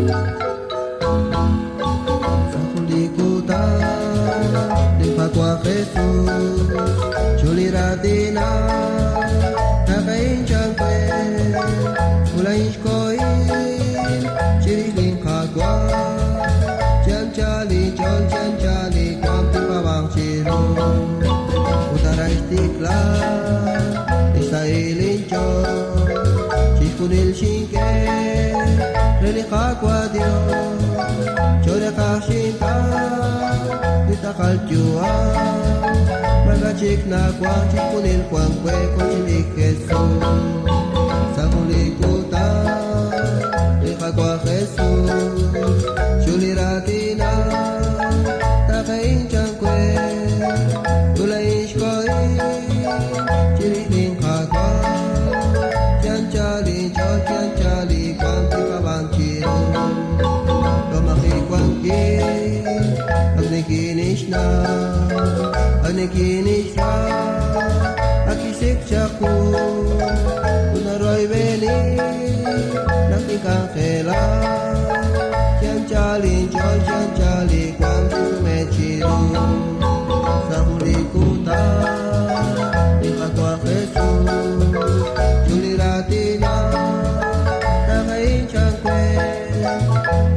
Sa kulikutan ng Pagwa Jesus, Chuliratina, Nakainchang Kwen, Ulayin Shkoin, Chiriling Kagwa, Jam Chali, Jol Jam Chali, Kwam Tipawang Chirong, Utara Istiklal, Israelin Chon, Chikunil Shinke, Reli Kagwa Dios, Chore Kashinta, Itakal Chua, Magachik na Kwang, Chikunil Kwang Kwe, Kochinik Jesus, Sa kulikutan, Ikagwa Jesus, Chuliratina, Takainchang Kwe, Ulayin Shkoin, Chiriling Kagwa, Tiyan Chali, Chol Tiyan Chali, Kwang Tipawang Chirong, Tomaki Kwang Ki, Agnikinish na, Agnikinish na, Akisik Chaku, Unaroy Beli, Nakikang Kela, Tiyan Chali, Chol Tiyan Chali, Kwang Tipawang Sa kulikutan, Ikagwa Jesus, Chuliratina, Nakainchang Kwen,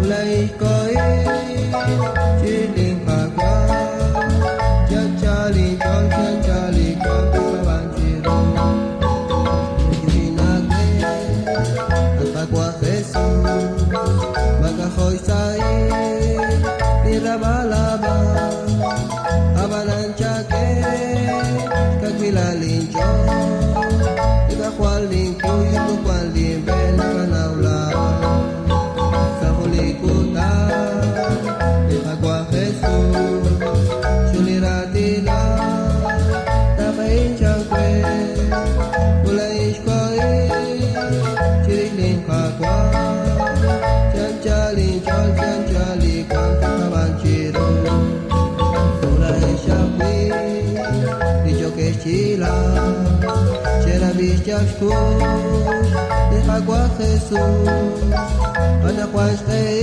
Ulayin Shkoin, Chiriling Kagwa, Tiyan Chali, Chol Tiyan Chali, Kwang Tipawang Chirong, Ikinagin, at Pagwa Jesus, Magahoy Sain, Nirabalabang, Abalan Chake, Kagwilalin Chon, Ikakwaling Kuy, Tukwaling Ben, Kanawla, Sa kulikutan, Ikagwa Jesus, Chuliratina, Takainchang Kwen, Ulayin Shkoin, Chiriling Kagwa, Tiyan Chali, Chol Tiyan Chali, Kwang Tipawang Chirong, Ulayin Shakwi, Dijoke Chila, Cherabis Chakshkush, Ikagwa Jesus, Anak Wanskei,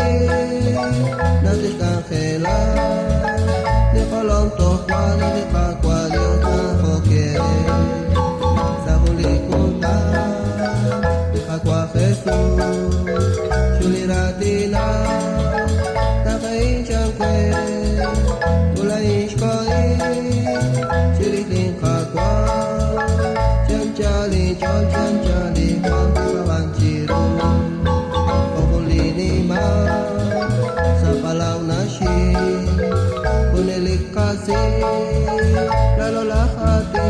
Natish Kankela, Nikolong Tokwa, Nikakwa, Nikakokye, Sa kulikutan, Ikagwa Jesus, Chuliratina, Takainchang Kwen, Ulayin Shkoin, Chiriling Kagwa, Tiyan Chali, Chol Tiyan Chali, Kwang Tipawang Chirong, Okulini Sa Palaw na Shi, Punelik Kasi, Lalo Lahati,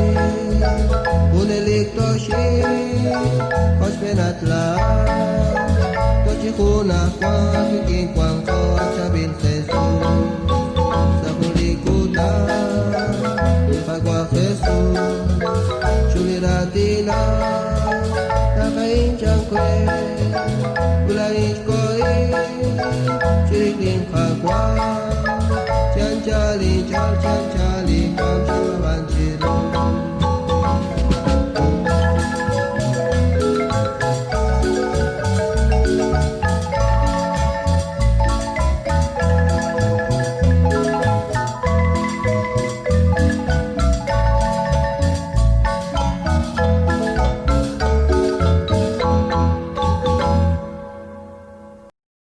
Punelik Toshi, Kospenatla, Tochikuna Kwang, Kiking Kwang Ko, Chabil Jesus, Sa kulikutan, Ikagwa Jesus, Chuliratina, Nakainchang Kwen, Ulayin Shkoin, Chiriling Kagwa, Tiyan Chali, Chol Tiyan Chali, Kwang Tipawang Chirong,